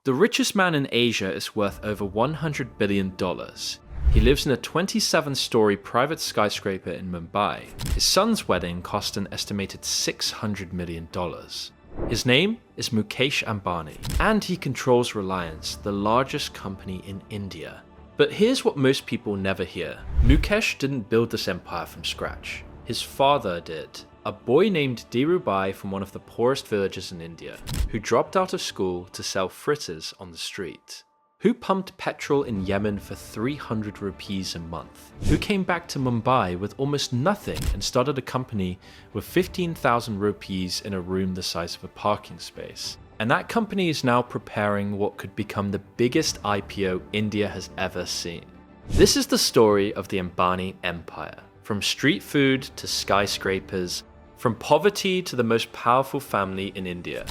The richest man in Asia is worth over $100 billion. He lives in a 27-story private skyscraper in Mumbai. His son's wedding cost an estimated $600 million. His name is Mukesh Ambani, and he controls Reliance, the largest company in India. But here's what most people never hear. Mukesh didn't build this empire from scratch. His father did. A boy named Dhirubhai from one of the poorest villages in India, who dropped out of school to sell fritters on the street. Who pumped petrol in Yemen for 300 rupees a month? Who came back to Mumbai with almost nothing and started a company with 15,000 rupees in a room the size of a parking space? And that company is now preparing what could become the biggest IPO India has ever seen. This is the story of the Ambani empire. From street food to skyscrapers, from poverty to the most powerful family in India.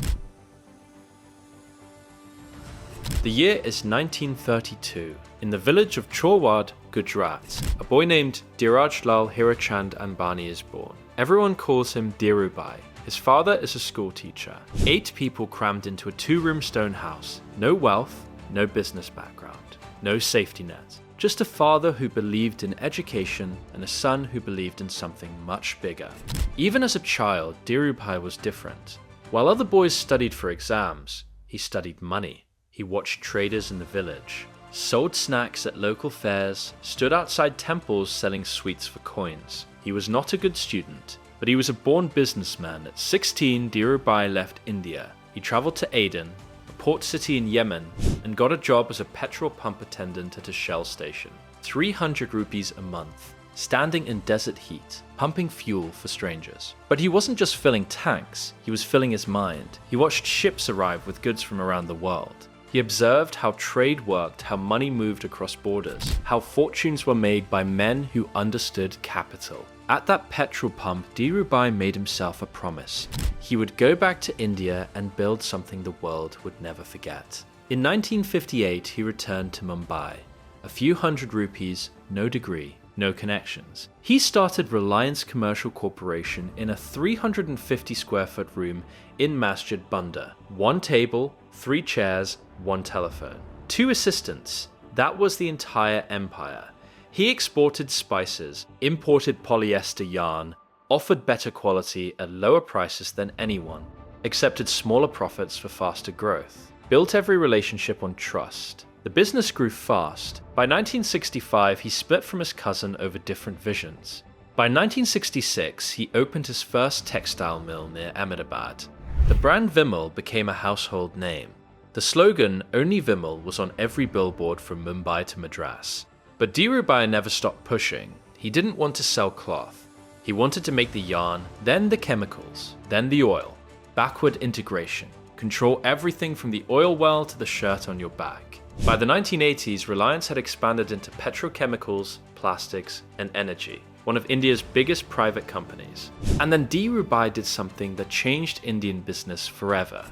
The year is 1932. In the village of Chorwad, Gujarat, a boy named Dhiraj Lal Hirachand Ambani is born. Everyone calls him Dhirubhai. His father is a school teacher. 8 people crammed into a 2-room stone house. No wealth, no business background, no safety net. Just a father who believed in education and a son who believed in something much bigger. Even as a child, Dhirubhai was different. While other boys studied for exams, he studied money. He watched traders in the village, sold snacks at local fairs, stood outside temples selling sweets for coins. He was not a good student, but he was a born businessman. At 16, Dhirubhai left India. He traveled to Aden, a port city in Yemen, and got a job as a petrol pump attendant at a Shell station. 300 rupees a month, standing in desert heat, pumping fuel for strangers. But he wasn't just filling tanks, he was filling his mind. He watched ships arrive with goods from around the world. He observed how trade worked, how money moved across borders, how fortunes were made by men who understood capital. At that petrol pump, Dhirubhai made himself a promise. He would go back to India and build something the world would never forget. In 1958, he returned to Mumbai. A few hundred rupees, no degree, no connections. He started Reliance Commercial Corporation in a 350 square foot room in Masjid Bunda. 1 table, 3 chairs, 1 telephone. 2 assistants. That was the entire empire. He exported spices, imported polyester yarn, offered better quality at lower prices than anyone, accepted smaller profits for faster growth, built every relationship on trust. The business grew fast. By 1965, he split from his cousin over different visions. By 1966, he opened his first textile mill near Ahmedabad. The brand Vimal became a household name. The slogan, "Only Vimal," was on every billboard from Mumbai to Madras. But Dhirubhai never stopped pushing. He didn't want to sell cloth. He wanted to make the yarn, then the chemicals, then the oil. Backward integration. Control everything from the oil well to the shirt on your back. By the 1980s, Reliance had expanded into petrochemicals, plastics, and energy, one of India's biggest private companies. And then Dhirubhai did something that changed Indian business forever.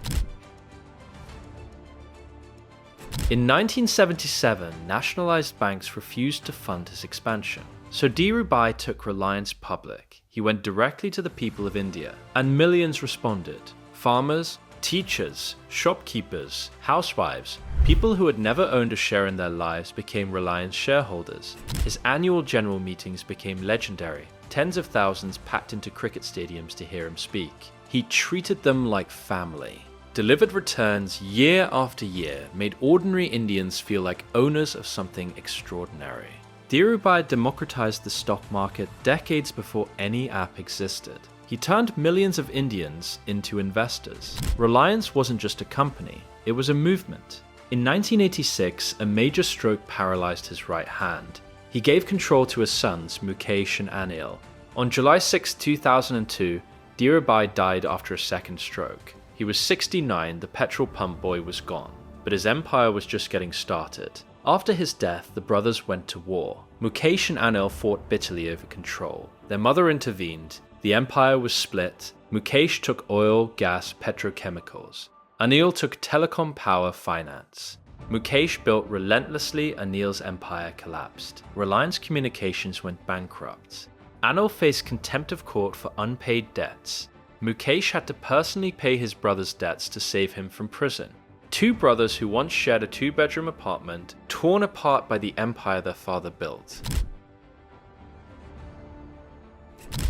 In 1977, nationalized banks refused to fund his expansion. So Dhirubhai took Reliance public. He went directly to the people of India, and millions responded. Farmers, teachers, shopkeepers, housewives, people who had never owned a share in their lives became Reliance shareholders. His annual general meetings became legendary. Tens of thousands packed into cricket stadiums to hear him speak. He treated them like family. Delivered returns year after year made ordinary Indians feel like owners of something extraordinary. Dhirubhai democratized the stock market decades before any app existed. He turned millions of Indians into investors. Reliance wasn't just a company, it was a movement. In 1986, a major stroke paralyzed his right hand. He gave control to his sons, Mukesh and Anil. On July 6, 2002, Dhirubhai died after a second stroke. He was 69, the petrol pump boy was gone, but his empire was just getting started. After his death, the brothers went to war. Mukesh and Anil fought bitterly over control. Their mother intervened. The empire was split. Mukesh took oil, gas, petrochemicals. Anil took telecom, power, finance. Mukesh built relentlessly, Anil's empire collapsed. Reliance Communications went bankrupt. Anil faced contempt of court for unpaid debts. Mukesh had to personally pay his brother's debts to save him from prison. two brothers who once shared a two-bedroom apartment, torn apart by the empire their father built.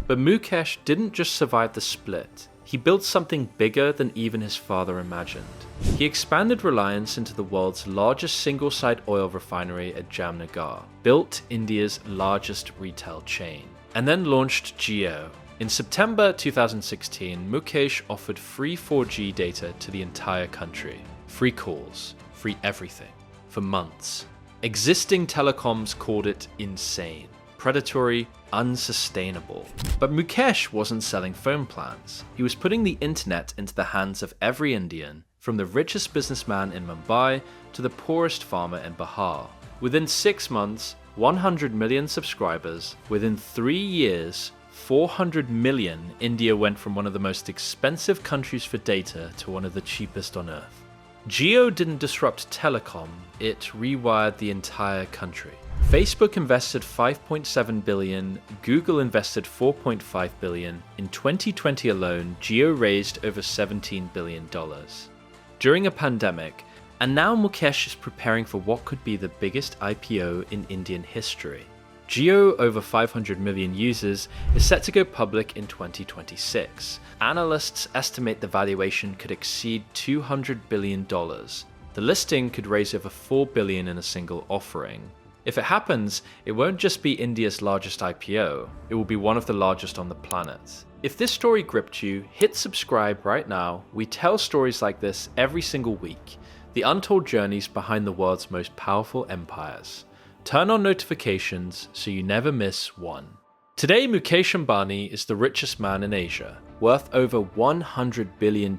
But Mukesh didn't just survive the split. He built something bigger than even his father imagined. He expanded Reliance into the world's largest single-site oil refinery at Jamnagar, built India's largest retail chain, and then launched Jio. In September 2016, Mukesh offered free 4G data to the entire country. Free calls, free everything, for months. Existing telecoms called it insane, predatory, unsustainable. But Mukesh wasn't selling phone plans. He was putting the internet into the hands of every Indian, from the richest businessman in Mumbai to the poorest farmer in Bihar. Within 6 months, 100 million subscribers. Within 3 years, 400 million, India went from one of the most expensive countries for data to one of the cheapest on earth. Jio didn't disrupt telecom, it rewired the entire country. Facebook invested $5.7 billion, Google invested $4.5 billion. In 2020 alone, Jio raised over $17 billion. During a pandemic, and now Mukesh is preparing for what could be the biggest IPO in Indian history. Jio, over 500 million users, is set to go public in 2026. Analysts estimate the valuation could exceed $200 billion. The listing could raise over $4 billion in a single offering. If it happens, it won't just be India's largest IPO, it will be one of the largest on the planet. If this story gripped you, hit subscribe right now. We tell stories like this every single week, the untold journeys behind the world's most powerful empires. Turn on notifications so you never miss one. Today, Mukesh Ambani is the richest man in Asia, worth over $100 billion,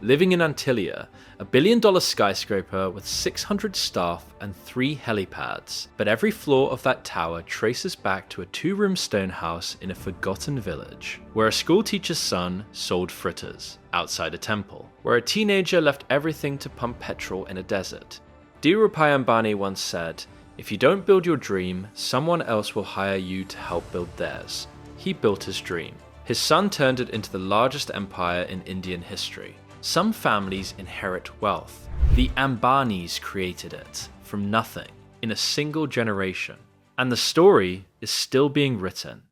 living in Antilia, a billion-dollar skyscraper with 600 staff and 3 helipads. But every floor of that tower traces back to a 2-room stone house in a forgotten village, where a schoolteacher's son sold fritters, outside a temple, where a teenager left everything to pump petrol in a desert. Dhirubhai Ambani once said, "If you don't build your dream, someone else will hire you to help build theirs." He built his dream. His son turned it into the largest empire in Indian history. Some families inherit wealth. The Ambanis created it from nothing in a single generation. And the story is still being written.